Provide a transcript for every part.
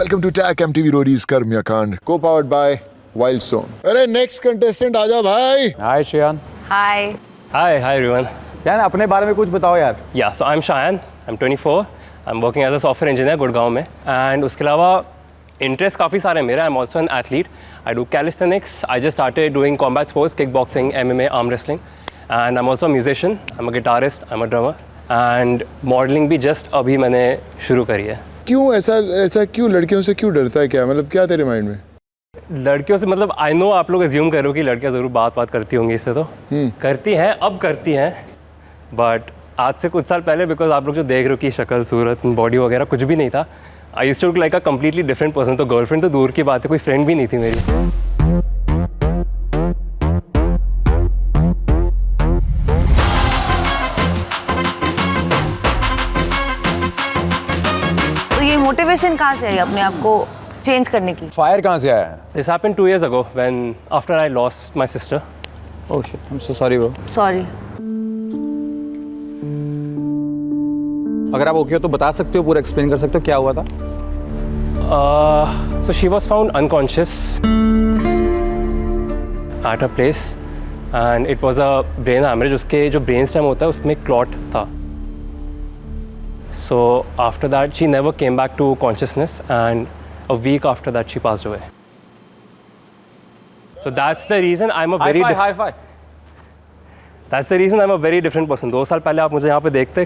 Welcome to टैक MTV Roadies Karmkand को powered by Wild Stone. अरे नेक्स्ट कंटेस्टेंट आजा भाई। हाय श्रेयान। Hi. Hi everyone. यार अपने बारे में कुछ बताओ यार। Yeah, so I'm Shayan. I'm 24. I'm working as a software engineer Gurgaon में। And उसके अलावा इंटरेस्ट काफ़ी सारे हैं मेरे। I'm also an athlete. I do calisthenics. I just started doing combat sports, kickboxing, MMA, arm wrestling. And I'm also a musician. I'm a guitarist. I'm a drummer. And modeling भी just अभी मैंने शुरू करी है। क्यों ऐसा क्यों लड़कियों से क्यों डरता है? क्या मतलब क्या तेरे माइंड में? लड़कियों से मतलब आई नो आप लोग एज्यूम करो कि लड़कियां ज़रूर बात करती होंगी इससे, तो करती हैं, अब करती हैं, बट आज से कुछ साल पहले बिकॉज आप लोग जो देख रहे हो कि शक्ल सूरत बॉडी वगैरह कुछ भी नहीं था। I used to look like a completely different person. तो गर्लफ्रेंड तो दूर की बात है, कोई फ्रेंड भी नहीं थी मेरी। तो ये मोटिवेशन कहाँ से आई अपने आप को चेंज करने की? फायर कहाँ से आया है? This happened 2 years ago when after I lost my sister. Oh shit, I am so sorry bro. Sorry. अगर आप ओके हो तो बता सकते हो, पूरा एक्सप्लेन कर सकते हो क्या हुआ था? So she was found unconscious at her place and it was a brain hemorrhage. उसके जो ब्रेन स्टेम होता है उसमें क्लॉट था। So after that she never came back to consciousness and a week after that she passed away. So that's the reason I'm a very hi fi. that's the reason I'm a very different person. 2 साल पहले आप मुझे यहाँ पे देखते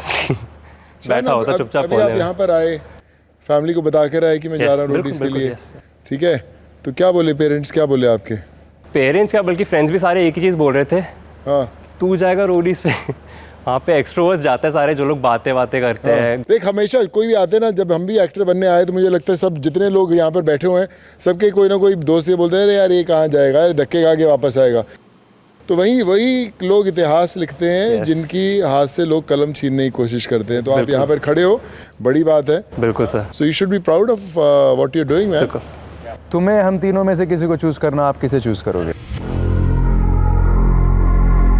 बैठा होता चुपचाप अभी आप कोने में। यहाँ पर आए, फैमिली को बता कर आए कि मैं जा रहा हूँ रोडीज के लिए, ठीक है? तो क्या बोले पेरेंट्स, क्या बोले आपके? पेरेंट्स क्या बल्कि फ्रेंड्स भी सारे एक ही चीज़ बोल रहे थे। हाँ, तू जाएगा रोडीज पे वहाँ पे एक्सट्रोवर्ट्स जाते हैं सारे, जो लोग बातें करते हैं। देख हमेशा कोई भी आते ना, जब हम भी एक्टर बनने आए तो मुझे लगता है सब जितने लोग यहाँ पर बैठे हुए हैं सबके कोई ना कोई दोस्त ये बोलते हैं अरे यार ये कहाँ जाएगा, अरे धक्के खा के वापस आएगा। तो वही लोग इतिहास लिखते हैं जिनकी हाथ से लोग कलम छीनने की कोशिश करते हैं। तो आप यहाँ पर खड़े हो, बड़ी बात है। बिल्कुल sir. So you should be proud of what you are doing man. तुम्हें हम तीनों में से किसी को चूज करना, आप किसे चूज करोगे?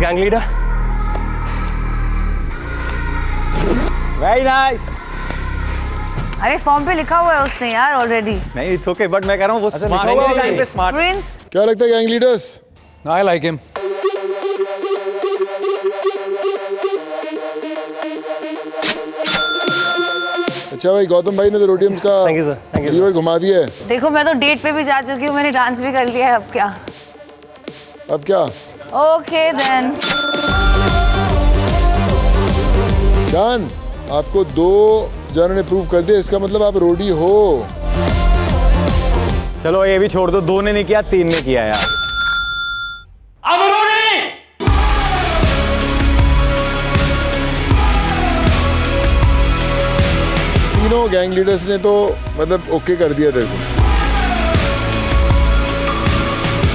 Gang leader. Very nice. अरे फॉर्म पे लिखा हुआ है उसने यार ऑलरेडी। नहीं इट्स ओके, बट मैं कह रहा हूँ वो स्मार्ट टाइम पे स्मार्ट। प्रिंस। क्या लगता है gang leaders? I like him. अच्छा भाई, गौतम भाई ने तो रोडियम्स का thank you sir, thank you. River घुमा दिया है। देखो मैं तो डेट पे भी जा चुकी हूँ, मैंने डांस भी कर लिया है, अब क्या? अब क्या? Okay then. जान, आपको 2 जनों ने प्रूव कर दिया, इसका मतलब आप रोडी हो। चलो ये भी छोड़ दो, 2 ने नहीं किया 3 ने किया यार। तीनों गैंग लीडर्स ने तो मतलब ओके कर दिया तेरे को।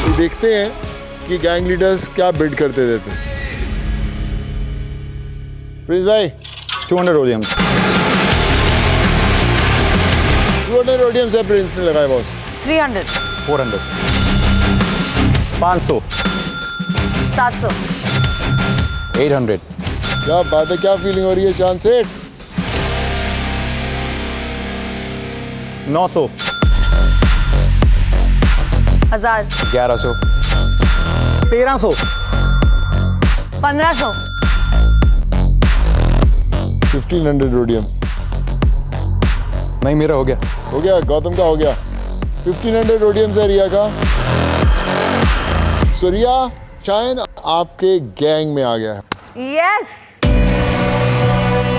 तो देखते हैं कि गैंग लीडर्स क्या बिड करते थे। प्रिंस भाई 200 रोडियम। 200 रोडियम से प्रिंस ने लगाए बॉस। 300। 400। 500। 700। 800। क्या बात है, क्या फीलिंग हो रही है चांद सेठ? 900। 1000। 1100। 1300। 1500। 1500 रोडियम नहीं मेरा हो गया। हो गया, गौतम का हो गया। 1500 रोडियम से रिया का। सो रिया, शायन आपके गैंग में आ गया है। Yes.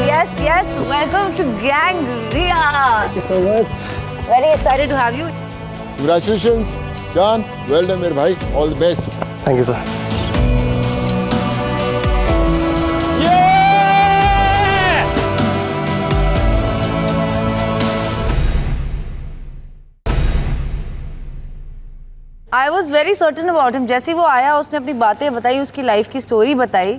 Yes, yes. Welcome to Gang Ria. Thank you so much. Very excited to have you. Congratulations, Shayan. Well done मेरे भाई. All the best. Thank you sir. I was very certain about him. जैसे ही वो आया उसने अपनी बातें बताई, उसकी लाइफ की स्टोरी बताई।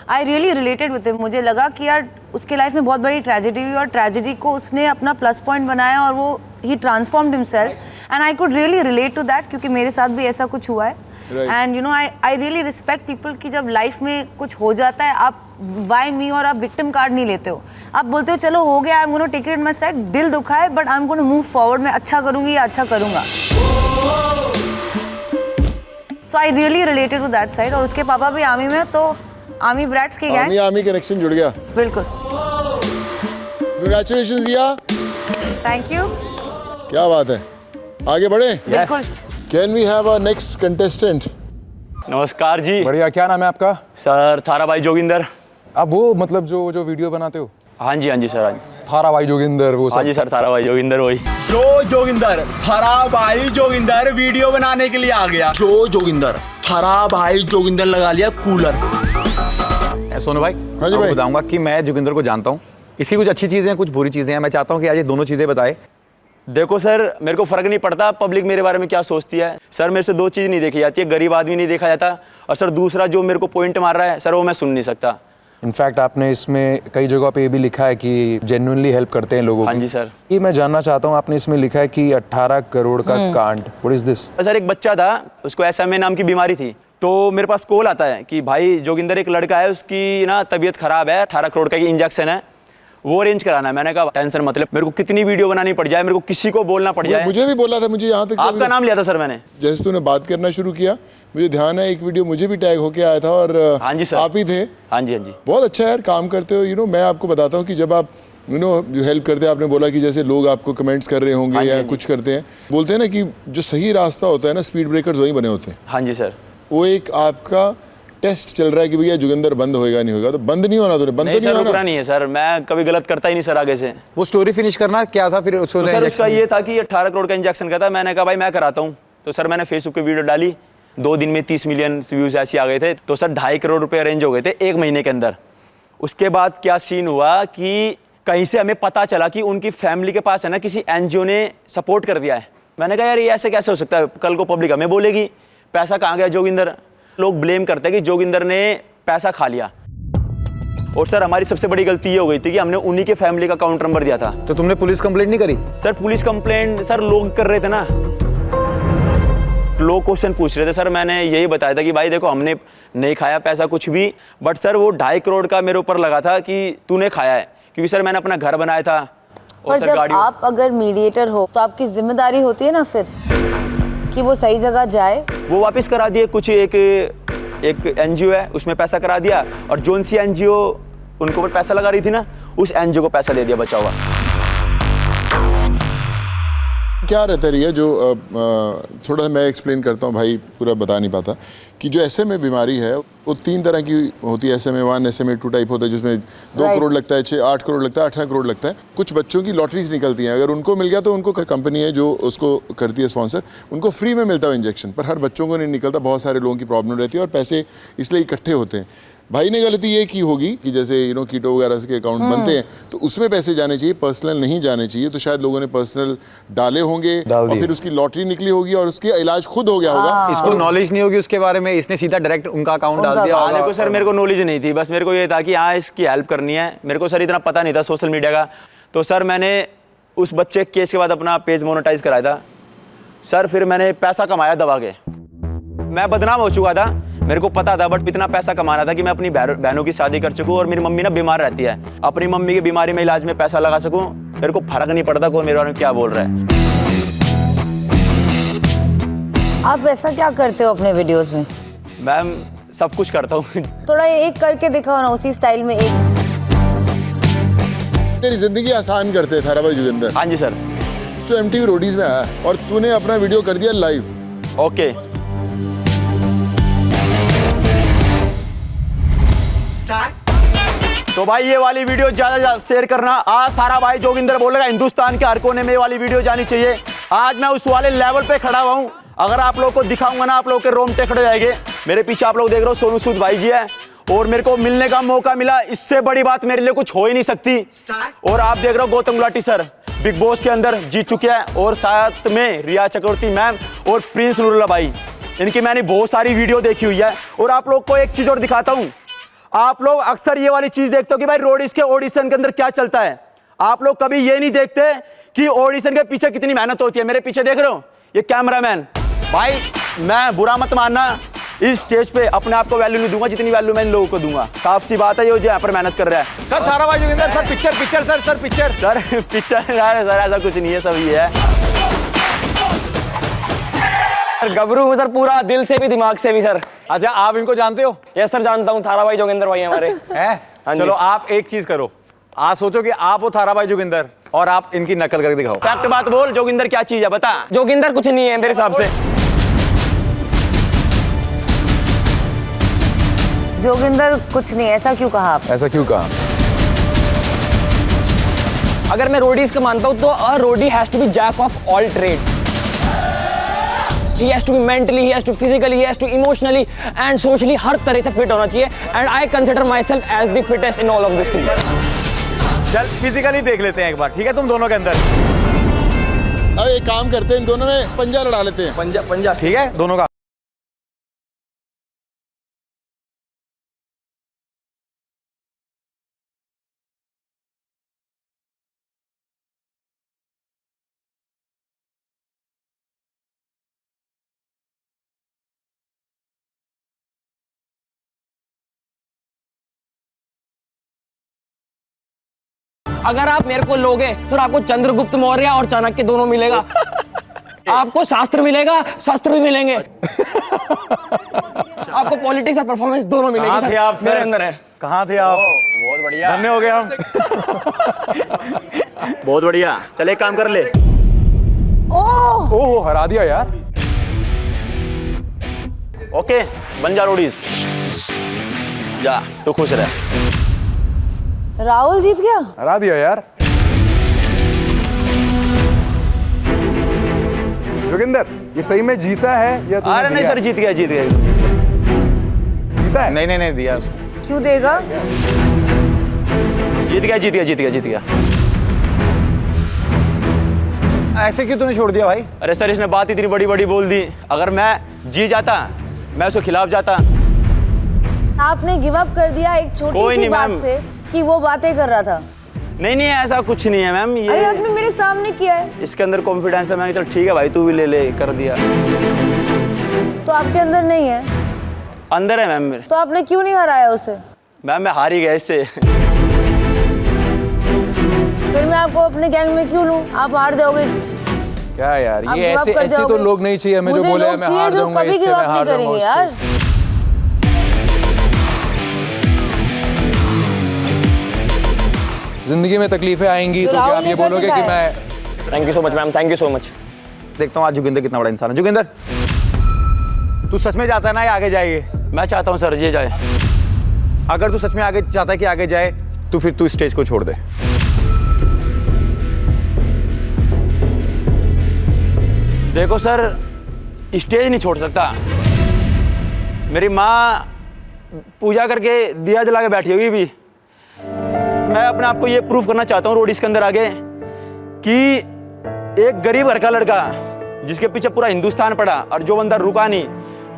I really related with him. मुझे लगा कि यार उसके लाइफ में बहुत बड़ी ट्रेजेडी हुई और ट्रेजेडी को उसने अपना प्लस पॉइंट बनाया और वो he transformed himself and I could really relate to that क्योंकि मेरे साथ भी ऐसा कुछ हुआ है। And you know I really respect people कि जब लाइफ में कुछ हो जाता है आप वाई मी और आप विक्टिम कार्ड नहीं लेते हो, आप बोलते हो चलो हो गया, I am gonna take it in my stride, दिल दुखा है but I am gonna move forward, मैं अच्छा करूंगी या अच्छा करूंगा। So I really related to that side. और उसके पापा भी आर्मी में, तो आर्मी ब्रैट्स की गैंग, आर्मी कनेक्शन जुड़ गया। बिल्कुल। Congratulations Riya, thank you. क्या बात है, आगे बढ़े। बिल्कुल। Can we have a next contestant? नमस्कार जी। बढ़िया, क्या नाम है आपका? सर थारा भाई जोगिंदर। आप वो मतलब जो वीडियो बनाते हो? हाँ जी सर, हाँ जी। थारा भाई जोगिंदर वो सब? हाँ जी सर, थारा भाई जोगिंदर वही। जो जोगिंदर थारा भाई जोगिंदर वीडियो बनाने के लिए आ गया। जो जोगिंदर थारा भाई जोगिंदर लगा लिया कूलर। सोनू भाई, हाँ जी भाई, बताऊंगा कि मैं जोगिंदर को जानता हूँ, इसकी कुछ अच्छी चीज़ें हैं कुछ बुरी चीज़ें हैं, मैं चाहता हूँ कि आज ये दोनों चीज़ें बताए। देखो सर, मेरे को फर्क नहीं पड़ता पब्लिक मेरे बारे में क्या सोचती है। सर मेरे से दो चीज़ नहीं देखी जाती है, गरीब आदमी नहीं देखा जाता, और सर दूसरा जो मेरे को पॉइंट मार रहा है सर वो मैं सुन नहीं सकता। इनफैक्ट आपने इसमें कई जगह पे ये भी लिखा है कि जेन्युइनली हेल्प करते हैं लोगों की। हाँ जी सर। ये मैं जानना चाहता हूँ, आपने इसमें लिखा है कि 18 करोड़ का कांड, व्हाट इज दिस? सर एक बच्चा था, उसको SMA नाम की बीमारी थी, तो मेरे पास कॉल आता है कि भाई जोगिंदर एक लड़का है, उसकी ना तबीयत खराब है, 18 करोड़ का इंजेक्शन है, वो अरेंज कराना है। मैंने कहा टेंशन मतलब, मेरे को कितनी वीडियो बनानी पड़ जाए, मेरे को किसी को बोलना पड़ जाए। मुझे भी बोला था, मुझे यहाँ तक आपका नाम लिया था सर मैंने। जैसे तूने बात करना शुरू किया मुझे ध्यान है, एक वीडियो मुझे भी टैग होके आया था और हाँ जी सर, आप ही थे। हाँ जी हाँ जी। बहुत अच्छा यार काम करते हो। मैं आपको बताता हूँ कि जब आप जो हेल्प करते हैं, आपने बोला कि जैसे लोग आपको कमेंट्स कर रहे होंगे या कुछ करते हैं, बोलते हैं ना कि जो सही रास्ता होता है ना, स्पीड ब्रेकर्स वही बने होते हैं। हाँ जी सर। वो एक आपका टेस्ट चल रहा है कि भैया जोगिंदर बंद होएगा नहीं होगा, तो बंद नहीं होना, तो बंद नहीं तो नहीं सर, होना। रुकना नहीं है सर, मैं कभी गलत करता ही नहीं सर आगे से। वो स्टोरी फिनिश करना क्या था फिर? तो सर उसका ये था कि 18 करोड़ का इंजेक्शन का था, मैंने कहा भाई मैं कराता हूँ। तो सर मैंने फेसबुक पे वीडियो डाली, 2 दिन में 30 मिलियन व्यूज ऐसे आ गए थे। तो सर 2.5 करोड़ रुपए अरेंज हो गए थे 1 महीने के अंदर। उसके बाद क्या सीन हुआ कि कहीं से हमें पता चला कि उनकी फैमिली के पास है ना किसी NGO ने सपोर्ट कर दिया है। मैंने कहा यार ये ऐसे कैसे हो सकता है, कल को पब्लिक हमें बोलेगी पैसा कहाँ गया जोगिंदर। लोग ब्लेम करते हैं कि जोगिंदर ने पैसा खा लिया, और सर हमारी सबसे बड़ी गलती ये हो गई थी कि हमने उन्हीं के फैमिली का अकाउंट नंबर दिया था। तो तुमने पुलिस कंप्लेंट नहीं करी? सर पुलिस कंप्लेंट सर लोग कर रहे थे ना, लोग क्वेश्चन पूछ रहे थे। सर मैंने यही बताया था कि भाई देखो हमने नहीं खाया पैसा कुछ भी, बट सर वो 2.5 करोड़ का मेरे ऊपर लगा था कि तूने खाया है, क्योंकि सर मैंने अपना घर बनाया था। और सर जब आप अगर मीडिएटर हो तो आपकी जिम्मेदारी होती है ना फिर कि वो सही जगह जाए। वो वापस करा दिए, कुछ एक NGO है उसमें पैसा करा दिया, और जोन सी NGO उनको ऊपर पैसा लगा रही थी ना, उस NGO को पैसा दे दिया बचा हुआ। क्या रहता है रिया, जो थोड़ा मैं एक्सप्लेन करता हूँ भाई, पूरा बता नहीं पाता, कि जो SMA बीमारी है वो 3 तरह की होती है। SMA 1, SMA 2 टाइप होता है, जिसमें 2 करोड़ लगता है, 8 करोड़ लगता है, 18 करोड़ लगता है। कुछ बच्चों की लॉटरीज निकलती हैं, अगर उनको मिल गया तो उनको कंपनी है जो उसको करती है स्पॉन्सर, उनको फ्री में मिलता है इंजेक्शन, पर हर बच्चों को नहीं निकलता, बहुत सारे लोगों की प्रॉब्लम रहती है और पैसे इसलिए इकट्ठे होते हैं। भाई ने गलती ये की होगी कि जैसे कीटो वगैरह के अकाउंट बनते हैं तो उसमें पैसे जाने चाहिए, पर्सनल नहीं जाने चाहिए, तो शायद लोगों ने पर्सनल डाले होंगे और फिर उसकी लॉटरी निकली होगी और उसके इलाज खुद हो गया होगा। इसको नॉलेज नहीं होगी उसके बारे में, इसने सीधा डायरेक्ट उनका अकाउंट डाल दिया होगा। देखो सर मेरे को नॉलेज नहीं थी, बस मेरे को ये था कि हाँ इसकी हेल्प करनी है, मेरे को सर इतना पता नहीं था सोशल मीडिया का। तो सर मैंने उस बच्चे केस के बाद अपना पेज मोनेटाइज कराया था सर, फिर मैंने पैसा कमाया दबा के। मैं बदनाम हो चुका था, मेरे को पता था, बट इतना पैसा कमाना था कि मैं अपनी बहनों की शादी कर सकूं, और मेरी मम्मी ना बीमार रहती है, अपनी मम्मी की बीमारी में इलाज में पैसा लगा सकूं। मेरे को फर्क नहीं पड़ता कौन मेरे बारे में क्या बोल रहा है। आप ऐसा क्या करते हो अपने वीडियोस में? मैम सब कुछ करता हूँ। थोड़ा एक करके दिखाओ ना उसी स्टाइल में। एक तेरी जिंदगी आसान करते हैं थारा भाई जोगिंदर। हाँ जी सर। तो MTV रोडीज में आया और तूने अपना वीडियो कर दिया लाइव। ओके तो भाई ये वाली वीडियो ज्यादा शेयर करना। आज सारा भाई जोगिंदर बोलेगा हिंदुस्तान के हर कोने में ये वाली वीडियो जानी चाहिए। आज मैं उस वाले लेवल पे खड़ा हुआ हूँ, अगर आप लोग को दिखाऊंगा ना आप लोग के रोंगटे खड़े हो जाएंगे। मेरे पीछे आप लोग देख रहे हो सोनू सूद भाई जी है, और मेरे को मिलने का मौका मिला, इससे बड़ी बात मेरे लिए कुछ हो ही नहीं सकती। और आप देख रहे हो Gautam Gulati sir big boss के अंदर जीत चुके हैं, और साथ में रिया चक्रवर्ती मैम और प्रिंस नूरुल्लाह भाई, इनकी मैंने बहुत सारी वीडियो देखी हुई है। और आप लोग को एक चीज और दिखाता हूँ, आप लोग अक्सर ये वाली चीज देखते हो कि भाई रोडीज के ऑडिशन के अंदर क्या चलता है, आप लोग कभी ये नहीं देखते कि ऑडिशन के पीछे कितनी मेहनत होती है। मेरे पीछे देख रहे हो ये कैमरामैन भाई, मैं बुरा मत मानना, इस स्टेज पे अपने आप को वैल्यू नहीं दूंगा जितनी वैल्यू मैं इन लोगों को दूंगा। साफ सी बात है, ये जो यहाँ पर मेहनत कर रहा है। सर थारा भाई Joginder sir picture sir picture sir picture यार सर ऐसा कुछ नहीं है, सब ये है। गबरू हूँ सर, पूरा दिल से भी दिमाग से भी सर। अच्छा आप इनको जानते हो? यस सर जानता हूँ, थारा भाई जोगिंदर भाई हमारे हैं? हाँ जी। चलो आप एक चीज करो, आप सोचो कि आप हो थारा भाई जोगिंदर और आप इनकी नकल करके दिखाओ। फैक्ट बात बोल, जोगिंदर क्या चीज है बता। जोगिंदर कुछ नहीं है मेरे हिसाब से। जोगिंदर कुछ नहीं, ऐसा क्यों कहा आप? ऐसा क्यों कहा? अगर मैं रोडीज का मानता हूँ तो a roadie has to be jack of all trades. He has to be mentally, he has to physically, he has to emotionally and socially हर तरह से फिट होना चाहिए। And I consider myself as the fittest in all of these things. चल physically देख लेते हैं एक बार, ठीक है तुम दोनों के अंदर। अब एक काम करते हैं, इन दोनों में पंजा लड़ा लेते हैं। पंजा ठीक है दोनों का। अगर आप मेरे को लोगे तो आपको चंद्रगुप्त मौर्य और चाणक्य दोनों मिलेगा। आपको शास्त्र मिलेगा, शस्त्र भी मिलेंगे। आपको पॉलिटिक्स और परफॉर्मेंस दोनों मिलेगी। कहाँ थे आप सर? मेरे अंदर है। कहाँ थे आप? बहुत बढ़िया, धन्य हो गए हम। बहुत बढ़िया, चल एक काम कर ले। ओह हरा दिया यार। ओके बन जा रोडीज, जा तो खुश रह। राहुल जीत गया? हरा दिया यार। जोगिंदर ये सही में जीता है या तूने अरे नहीं दिया? सर जीत गया जीत गया। जीता है? नहीं दिया उसको। क्यों देगा? जीत गया जीत गया जीत गया जीत गया। ऐसे क्यों तूने छोड़ दिया भाई? अरे सर इसने बात इतनी बड़ी बड़ी बोल दी, अगर मैं जी जाता मैं उसके खिलाफ जाता। आपने गिव अप कर दिया एक छोटी कोई सी नहीं बात मैम। से कि वो बातें कर रहा था। नहीं ऐसा कुछ नहीं है मैम, अरे ये आपने मेरे सामने किया है। इसके अंदर कॉन्फिडेंस है। मैंने चल ठीक है भाई तू भी ले ले, कर दिया। तो आपके अंदर नहीं है? अंदर है मैम मेरे। तो आपने क्यों नहीं हराया उसे? मैम मैं हार ही गया इससे। फिर मैं आपको अपने गैंग में क्यों लूं? आप हार जाओगे। क्या यार, आप ये give up ऐसे कर ऐसे तो जाओगे। लोग नहीं चाहिए हमें जो मुझे बोले लोग मैं चाहिए हार जो जाऊंगा कभी इससे, give मैं up हार नहीं जाऊंगा करेंगे यार। उससे। जिंदगी में तकलीफें आएंगी तो तो क्या राहुल आप ये ने कर बोलोगे कि दिखाया। मैं thank you so much ma'am, thank you so much. देखता हूँ आज जोगिंदर कितना बड़ा इंसान है। जोगिंदर तू सच में चाहता है ना ये आगे जाएगी? मैं चाहता हूँ सर ये जाए। अगर तू सच में आगे चाहता है कि आगे जाए तो फिर तू स्टेज को छोड़ दे। देखो सर स्टेज नहीं छोड़ सकता। मेरी माँ पूजा करके दिया जला के बैठी होगी भी। मैं अपने आप को ये प्रूफ करना चाहता हूँ रोड इसके अंदर आगे कि एक गरीब घर का लड़का जिसके पीछे पूरा हिंदुस्तान पड़ा और जो बंदा रुका नहीं,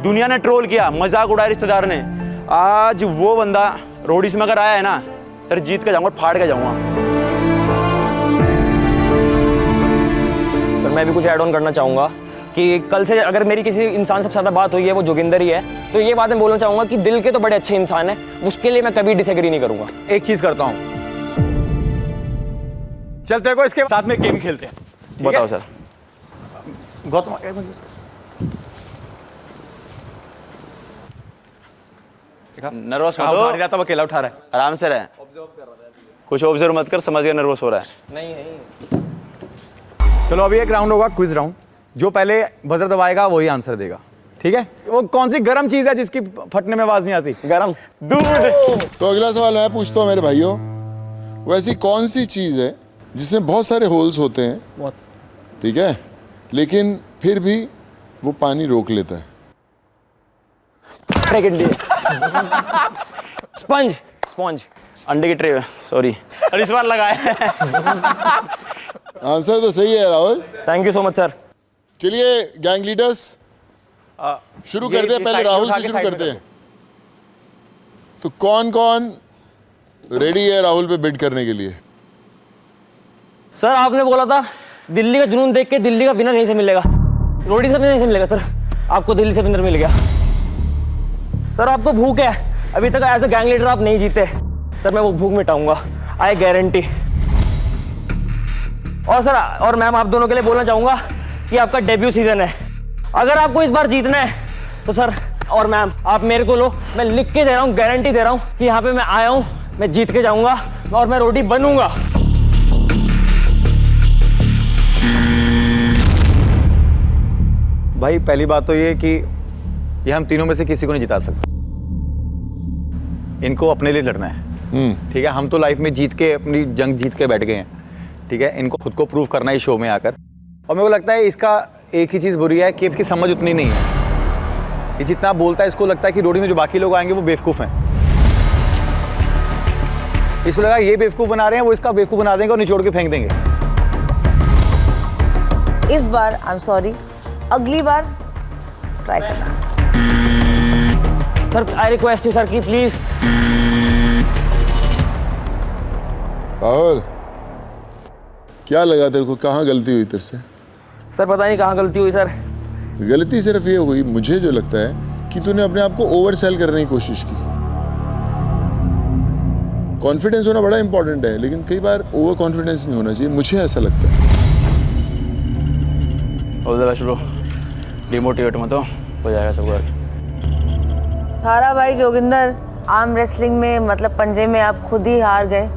दुनिया ने ट्रोल किया, मजाक उड़ाया रिश्तेदार ने, आज वो बंदा रोडीज में अगर आया है ना सर जीत के जाऊंगा, फाड़ के जाऊंगा। सर मैं भी कुछ ऐड ऑन करना चाहूँगा कि कल से अगर मेरी किसी इंसान से ज्यादा बात हुई है वो जोगिंदर ही है, तो ये बात मैं बोलना चाहूँगा कि दिल के तो बड़े अच्छे इंसान है, उसके लिए मैं कभी डिसएग्री नहीं करूँगा। एक चीज करता हूँ, चलते को इसके साथ में गेम खेलते हैं। ठीक बताओ है? सर। गौतम नर्वस मत उठा हो, नहीं रहा था, वो अकेला उठा रहा है। आराम से रहे, कुछ ऑब्जर्व मत कर, समझ गया नर्वस हो रहा है। नहीं चलो अभी एक राउंड होगा, क्विज राउंड। जो पहले बजर दबाएगा वही आंसर देगा, ठीक है? वो कौन सी गर्म चीज है जिसकी फटने में आवाज नहीं आती? गरम दूध। तो अगला सवाल मैं पूछता हूँ मेरे भाइयों, वो ऐसी कौन सी चीज़ है जिसमें बहुत सारे होल्स होते हैं, बहुत। ठीक है, लेकिन फिर भी वो पानी रोक लेता है? स्पंज स्पंज अंडे की ट्रे, सॉरी और इस बार लगाए। आंसर तो सही है Rahul. Thank you so much sir. चलिए गैंग लीडर्स शुरू ये करते हैं, पहले साइड में राहुल उठा से के शुरू साइड में करते हैं। तो कौन कौन रेडी है राहुल पे बिड करने के लिए? सर आपने बोला था दिल्ली का जुनून देख के दिल्ली का विनर नहीं से मिलेगा, रोटी से नहीं से मिलेगा सर। आपको दिल्ली से विनर मिल गया। सर आपको भूख है, अभी तक एज अ गैंग लीडर आप नहीं जीते। सर मैं वो भूख मिटाऊंगा, आई गारंटी। और सर और मैम आप दोनों के लिए बोलना चाहूंगा कि आपका डेब्यू सीजन है, अगर आपको इस बार जीतना है तो सर और मैम आप मेरे को लो, मैं लिख के दे रहा हूँ, गारंटी दे रहा हूँ कि यहाँ पे मैं आया हूँ, मैं जीत के जाऊंगा और मैं रोटी बनूंगा। भाई पहली बात तो ये कि ये हम तीनों में से किसी को नहीं जिता सकते, इनको अपने लिए लड़ना है। ठीक है, हम तो लाइफ में जीत के अपनी जंग जीत के बैठ गए हैं। ठीक है, इनको खुद को प्रूव करना है शो में आकर। और मेरे को लगता है इसका एक ही चीज़ बुरी है कि इसकी समझ उतनी नहीं है। ये जितना बोलता है इसको लगता है कि रोडी में जो बाकी लोग आएंगे वो बेवकूफ़ हैं। इसको लगा ये बेवकूफ़ बना रहे हैं, वो इसका बेवकूफ़ बना देंगे और निचोड़ के फेंक देंगे। इस बार आई एम सॉरी, अगली बार ट्राई करना। Sir I request you sir कि प्लीज। राहुल क्या लगा तेरे को, कहाँ गलती हुई तेरे से? सर पता नहीं कहाँ गलती हुई सर। गलती सिर्फ ये हुई, मुझे जो लगता है कि तूने अपने आप को ओवर सेल करने की कोशिश की। कॉन्फिडेंस होना बड़ा इंपॉर्टेंट है, लेकिन कई बार ओवर कॉन्फिडेंस नहीं होना चाहिए, मुझे ऐसा लगता है। डिमोटिवेट मत हो जाएगा सब कुछ। थारा भाई जोगिंदर, आर्म रेसलिंग में मतलब पंजे में आप खुद ही हार गए।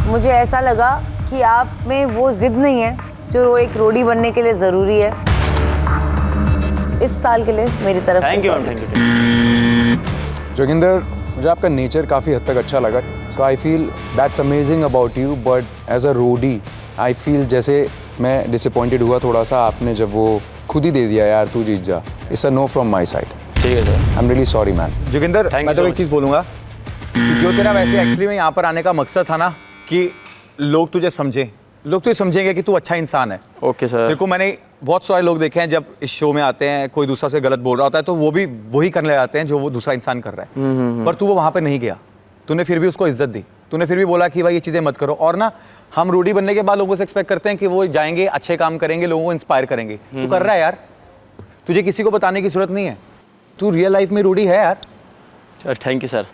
मुझे ऐसा लगा कि आप में वो जिद नहीं है जो एक रोडी बनने के लिए ज़रूरी है। इस साल के लिए मेरी तरफ से थैंक यू। जोगिंदर, मुझे आपका नेचर काफ़ी हद तक अच्छा लगा। So I feel that's amazing about you, but as a roadie I feel जैसे मैं डिसअपॉइंटेड हुआ थोड़ा सा, आपने जब वो खुद ही दे दिया यार तू जीत जा। It's a know from my side. ठीक है sir, I am really sorry man. Joginder, मैं तो एक चीज़ बोलूँगा कि जो तेरा वैसे एक्चुअली में यहाँ पर आने का मकसद था ना कि लोग तुझे समझें, लोग तुझे समझेंगे कि तू अच्छा इंसान है। Okay sir. देखो मैंने बहुत सारे लोग देखे हैं जब इस शो में आते हैं कोई दूसरा से गलत बोल रहा होता है तो वो भी वही करने जाते हैं जो वो दूसरा इंसान कर रहा है। पर तू वो वहाँ पे नहीं गया, तूने फिर भी उसको इज्जत दी, तूने फिर भी बोला कि भाई ये चीज़ें मत करो। और ना हम रूडी बनने के बाद लोगों से एक्सपेक्ट करते हैं कि वो जाएंगे अच्छे काम करेंगे, लोगों को इंस्पायर करेंगे। तू कर रहा है यार, तुझे किसी को बताने की जरूरत नहीं है, तू रियल लाइफ में रूडी है यार। Sir thank you sir.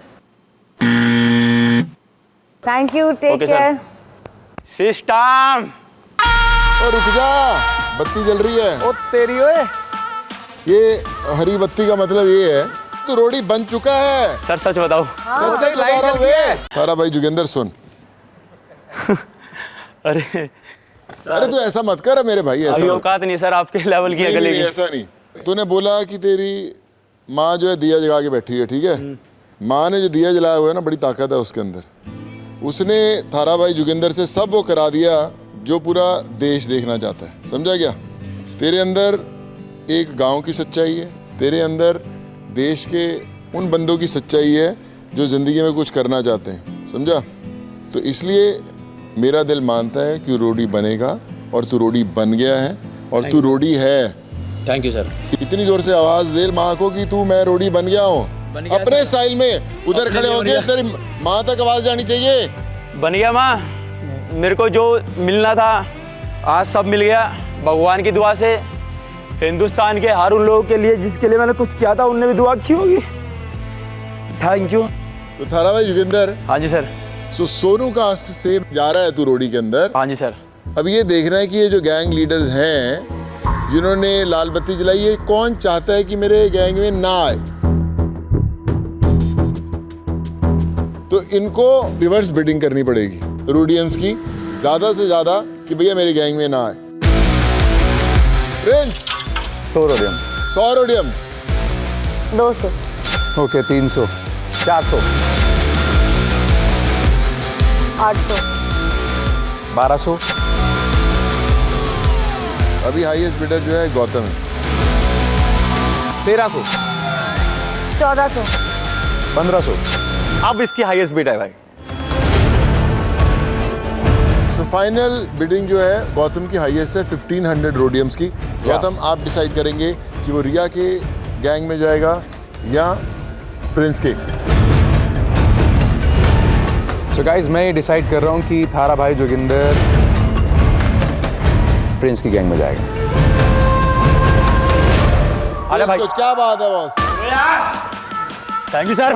Thank you, take care. System और रुक जा, बत्ती जल रही है। ओ तेरी ओए, ये हरी बत्ती का मतलब ये है तू रोडी बन चुका है। सर सच बताओ। सच सच बता रहा हूँ बे। थारा भाई जोगिंदर सुन। अरे अरे तू ऐसा मत कर मेरे भाई, ऐसा अभी मत। औकात नहीं सर आपके लेवल की नहीं, अगले नहीं, की। ऐसा नहीं। तूने बोला कि तेरी माँ जो है दिया जगा के बैठी है, ठीक है। माँ ने जो दिया जलाया हुआ है ना, बड़ी ताकत है उसके अंदर। उसने थारा भाई जोगिंदर से सब वो करा दिया जो पूरा देश देखना चाहता है, समझा क्या? तेरे अंदर एक गांव की सच्चाई है, तेरे अंदर देश के उन बंदों की सच्चाई है जो ज़िंदगी में कुछ करना चाहते हैं, समझा? तो इसलिए मेरा दिल मानता है कि रोडी बनेगा और तू रोडी बन गया है और तू रोडी है। Thank you sir. इतनी जोर से आवाज़ दे माँ को कि तू मैं रोडी बन गया हूँ, अपने स्टाइल में। उधर खड़े होके तेरी माँ तक आवाज़ जानी चाहिए। बन गया माँ, मेरे को जो मिलना था आज सब मिल गया भगवान की दुआ से। हिंदुस्तान के हर उन लोगों के लिए जिसके लिए मैंने कुछ किया था उनने भी दुआ की होगी। Thank you. तो थारा भाई जोगिंदर, हाँ जी सर। सोनू कास्ट से जा रहा है तू रोडी के अंदर। हाँ जी सर। अब ये देखना है कि ये जो गैंग लीडर्स हैं जिन्होंने लाल बत्ती जलाई है, कौन चाहता है कि मेरे गैंग में ना आए। तो इनको रिवर्स बिडिंग करनी पड़ेगी रोडियंस की, ज्यादा से ज्यादा, कि भैया मेरे गैंग में ना आए। Prince 100 rhodium, 100 रोडियम्स, 200, okay 300, 400, 800, 1200। अभी हाईएस्ट बिडर जो है गौतम है। 1300, 1400, 1500। अब इसकी हाईएस्ट बिड है भाई। सो फाइनल बिडिंग जो है गौतम की हाईएस्ट है 1500 रोडियम्स की। गौतम आप डिसाइड करेंगे कि वो रिया के गैंग में जाएगा या प्रिंस के। सो गाइज मैं ये डिसाइड कर रहा हूँ कि थारा भाई जोगिंदर प्रिंस की गैंग में जाएगा। आजा भाई। क्या बात है बॉस। Thank you sir.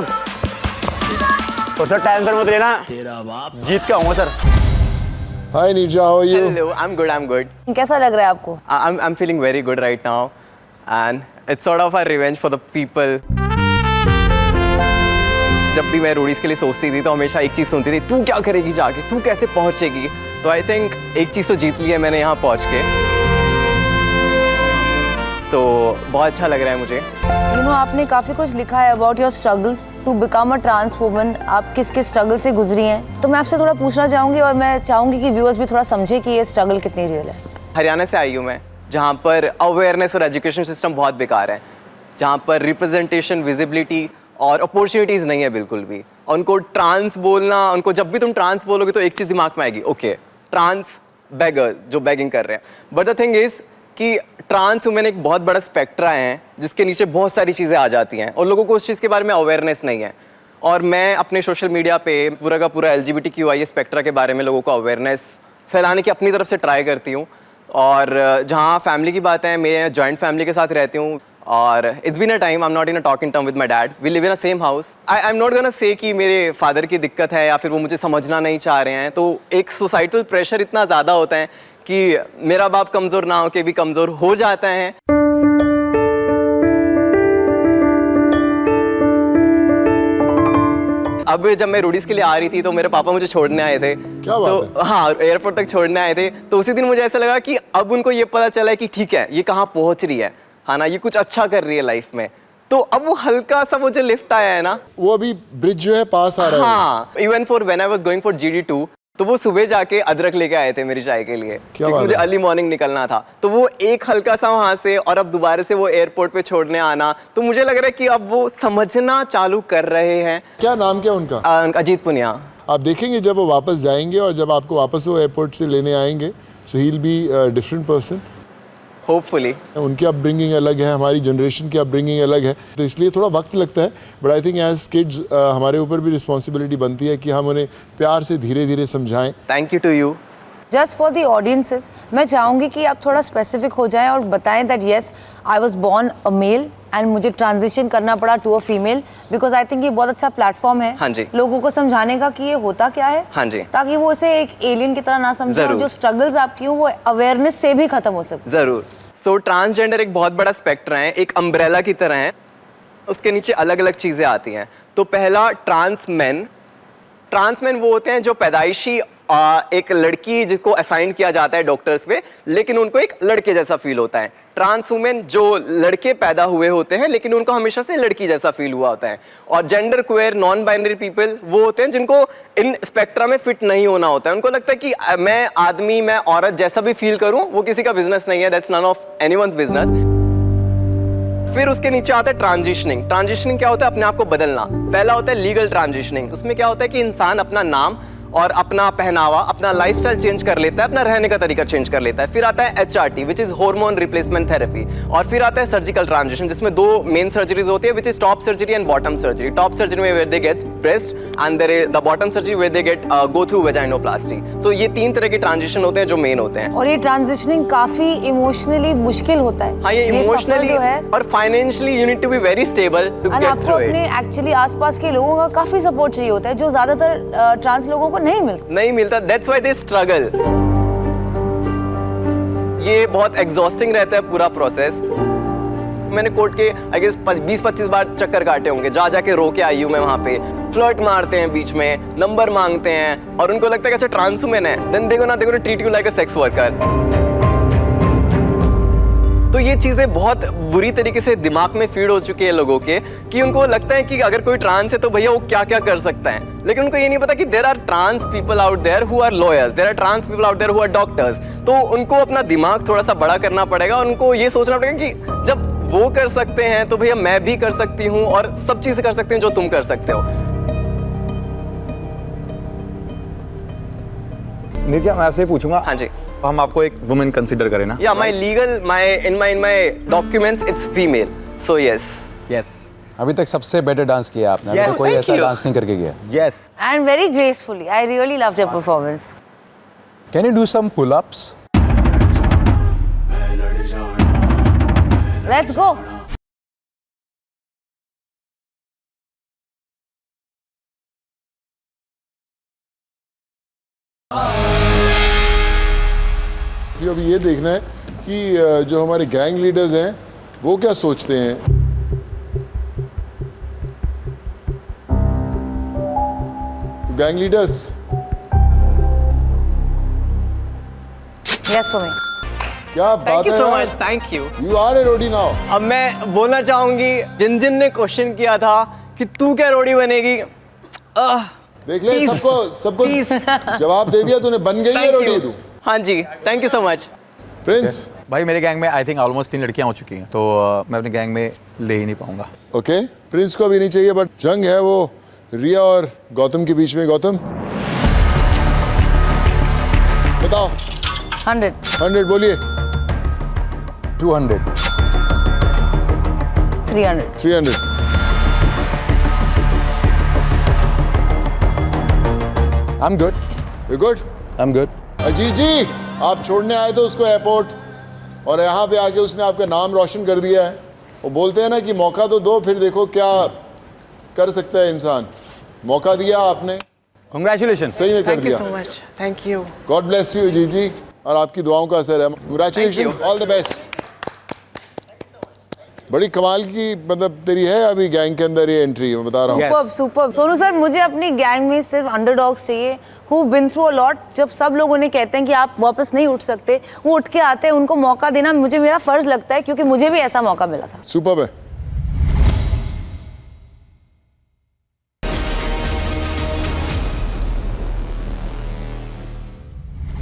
और सर टेंशन मत लेना, जीत के आऊंगा sir. Hi Neerja, how are you? Hello, I'm good, I'm good. कैसा लग रहा है आपको? I'm feeling very good right now. And it's sort of a revenge for the people. जब भी मैं रोडीज के लिए सोचती थी तो हमेशा एक चीज़ सुनती थी, तू क्या करेगी जाके, तू कैसे पहुंचेगी। तो आई थिंक एक चीज़ तो जीत ली है मैंने यहाँ पहुंच के, तो बहुत अच्छा लग रहा है मुझे। You know, आपने काफ़ी कुछ लिखा है about your struggles to become a trans woman. आप किस किस स्ट्रगल से गुजरी हैं, तो मैं आपसे थोड़ा पूछना चाहूँगी और मैं चाहूँगी कि व्यूअर्स भी थोड़ा समझे कि ये स्ट्रगल कितनी रियल है। हरियाणा से आई हूँ मैं, जहाँ पर अवेयरनेस और एजुकेशन सिस्टम बहुत बेकार है, जहाँ पर रिप्रेजेंटेशन, विजिबिलिटी और अपॉर्चुनिटीज़ नहीं है बिल्कुल भी। और उनको ट्रांस बोलना, उनको जब भी तुम ट्रांस बोलोगे तो एक चीज़ दिमाग में आएगी, ओके ट्रांस बैगर जो बैगिंग कर रहे हैं। बट द थिंग इज़ कि ट्रांस वुमेन एक बहुत बड़ा स्पेक्ट्रा है जिसके नीचे बहुत सारी चीज़ें आ जाती हैं और लोगों को उस चीज़ के बारे में अवेयरनेस नहीं है। और मैं अपने सोशल मीडिया पे पूरा का पूरा LGBTQIA स्पेक्ट्रा के बारे में लोगों को अवेयरनेस फैलाने की अपनी तरफ से ट्राई करती हूँ। और जहाँ फैमिली की बात है, मैं जॉइंट फैमिली के साथ रहती हूँ और it's been a time, I am not in a talking term with my dad, we live in a same house. I am not gonna say कि मेरे फादर की दिक्कत है या फिर वो मुझे समझना नहीं चाह रहे हैं। तो एक सोसाइटल प्रेशर इतना ज़्यादा होता है कि मेरा बाप कमज़ोर ना हो के भी कमज़ोर हो जाता है। अब जब मैं रोडीज के लिए आ रही थी तो मेरे पापा मुझे छोड़ने आए थे। क्या बात तो हाँ, एयरपोर्ट तक छोड़ने आए थे। तो उसी दिन मुझे ऐसा लगा कि अब उनको ये पता चला है कि ठीक है ये कहाँ पहुँच रही है ना, ये कुछ अच्छा कर रही है लाइफ में। तो अब वो हल्का सा वो जो लिफ्ट आया है ना, वो अभी ब्रिज जो है पास आ रहा है। हाँ, even for when I was going for GD2, तो वो सुबह जाके अदरक लेके आए थे मेरी चाय के लिए, क्योंकि मुझे अर्ली मॉर्निंग निकलना था। तो वो एक हल्का सा वहाँ से और अब दोबारा से वो एयरपोर्ट पे छोड़ने आना, तो मुझे लग रहा है कि अब वो समझना चालू कर रहे हैं। क्या नाम क्या उनका? अजीत पुनिया। आप देखेंगे जब वो वापस जाएंगे और जब आपको वापस वो एयरपोर्ट से लेने आएंगे, so he will be different person. Hopefully. उनकी अपब्रिंगिंग अलग है, हमारी जनरेशन की अपब्रिंगिंग अलग है, तो इसलिए थोड़ा वक्त लगता है। But I think as kids हमारे ऊपर भी रिस्पॉन्सिबिलिटी बनती है कि हम उन्हें प्यार से धीरे धीरे समझाएं। Thank you to you. Just for the audiences, मैं चाहूँगी कि आप थोड़ा स्पेसिफिक हो जाएं और बताएं that yes I was born a male and मुझे ट्रांजिशन करना पड़ा to a female, because I think ये बहुत अच्छा प्लेटफॉर्म है हाँ जी, लोगों को समझाने का कि ये होता क्या है। हाँ जी, ताकि वो इसे एक एलियन की तरह ना समझे और जो स्ट्रगल्स आपकी हो वो अवेयरनेस से भी खत्म हो सके। जरूर। सो ट्रांसजेंडर एक बहुत बड़ा स्पेक्ट्रम है, एक अम्ब्रेला की तरह है, उसके नीचे अलग अलग चीज़ें आती हैं। तो पहला ट्रांस मैन वो होते हैं जो पैदाइशी एक लड़की जिसको असाइन किया जाता है डॉक्टर्स पे, लेकिन उनको एक लड़के जैसा फील होता है। ट्रांस वुमेन जो लड़के पैदा हुए होते हैं लेकिन उनको हमेशा से लड़की जैसा फील हुआ होता है। और gender queer non binary people वो होते हैं जिनको इन स्पेक्ट्रा में फिट नहीं होना होता है। उनको लगता है कि मैं आदमी, मैं औरत जैसा भी फील करूं वो किसी का बिजनेस नहीं है, that's none of anyone's business. फिर उसके नीचे आता है ट्रांजिशनिंग। ट्रांजिशनिंग क्या होता है? अपने आप को बदलना। पहला होता है लीगल ट्रांजिशनिंग। उसमें क्या होता है कि इंसान अपना नाम और अपना पहनावा, अपना लाइफस्टाइल चेंज कर लेता है, अपना रहने का तरीका चेंज कर लेता है। फिर आता है HRT which is hormone replacement therapy. और फिर आता है सर्जिकल ट्रांजिशन जिसमें दो मेन सर्जरीज होती है which is top surgery and bottom surgery. Top surgery में where they get breast and there is the bottom surgery where they get go through vaginoplasty. So ये 3 तरह के ट्रांजिशन होते हैं जो मेन होते हैं। और ये ट्रांजिशनिंग काफी इमोशनली मुश्किल होता है। हाँ, ये इमोशनली और financially you need to be very stable to get आपको थ्रू इट। अपने एक्चुअली आसपास के लोगों का काफी सपोर्ट चाहिए होता है जो ज्यादातर ट्रांस लोगों को नहीं मिलता। That's why they struggle. ये बहुत एग्जॉस्टिंग रहता है पूरा प्रोसेस। मैंने कोर्ट के आई गेस 20-25 बार चक्कर काटे होंगे, जा जाके रो के आई हूँ मैं वहाँ पे। फ्लर्ट मारते हैं बीच में, नंबर मांगते हैं और उनको लगता है कि अच्छा ट्रांस वुमेन है, then they gonna treat you like a sex worker. तो ये चीज़ें बहुत बुरी तरीके से दिमाग में फीड हो चुकी है लोगों के कि उनको लगता है कि अगर कोई ट्रांस है तो भैया वो क्या क्या कर सकता है। लेकिन उनको ये नहीं पता कि there are trans people out there who are lawyers, there are trans people out there who are doctors. तो उनको अपना दिमाग थोड़ा सा बड़ा करना पड़ेगा और उनको ये सोचना पड़ेगा कि जब वो कर सकते हैं तो भैया मैं भी कर सकती हूँ और सब चीज़ें कर सकते हैं जो तुम कर सकते हो। नीरजा, मैं आपसे पूछूंगा। हाँ जी। हम आपको एक वुमेन कंसीडर करें ना? या my legal in my documents it's female, so yes. अभी तक सबसे बेटर डांस किया आपने। अभी Yes, तक कोई thank ऐसा you. डांस नहीं करके गया। Yes. And very gracefully. I really loved your performance. Can you do some pull-ups? Let's go. मुझे अभी ये देखना है कि जो हमारे गैंग लीडर्स हैं वो क्या सोचते हैं। Gang leaders, yes for me. क्या बात थैंक यू है सो यार। Much, thank you. You are a roadie now. अब मैं बोलना चाहूंगी, जिन जिन ने क्वेश्चन किया था कि तू क्या रोडी बनेगी, देख ले, Please. सबको Please. जवाब दे दिया तूने, बन गई है थैंक रोडी यू। तू। हाँ जी, thank you so much. Prince, भाई मेरे गैंग में आई थिंक ऑलमोस्ट 3 लड़कियां हो चुकी हैं, तो मैं अपने गैंग में ले ही नहीं पाऊंगा। ओके, प्रिंस को अभी नहीं चाहिए, बट जंग है वो रिया और गौतम के बीच में। गौतम बताओ। 100। 100 बोलिए। 200. 300। 300। I'm good. You good? I'm good. Ajit ji, आप छोड़ने आए थे उसको एयरपोर्ट और यहाँ पे आके उसने आपका नाम रोशन कर दिया है। वो बोलते हैं ना कि मौका तो दो, फिर देखो क्या कर सकता है इंसान। मौका दिया आपने, कंग्रेचुलेशन। सही में कर थैंक यू दिया। So much, thank you. God bless you Ajit ji, और आपकी दुआओं का असर है। Congratulations, Thank you. All the best. बड़ी कमाल की मतलब तेरी है अभी गैंग के अंदर ये एंट्री, मैं बता रहा हूँ। Yes. Super super. Sonu sir, मुझे अपनी गैंग में सिर्फ अंडरडॉग्स चाहिए who've been through a lot। जब सब लोग उन्हें कहते हैं कि आप वापस नहीं उठ सकते, वो उठ के आते हैं, उनको मौका देना मुझे मेरा फर्ज लगता है, क्योंकि मुझे भी ऐसा मौका मिला था। सुपर है।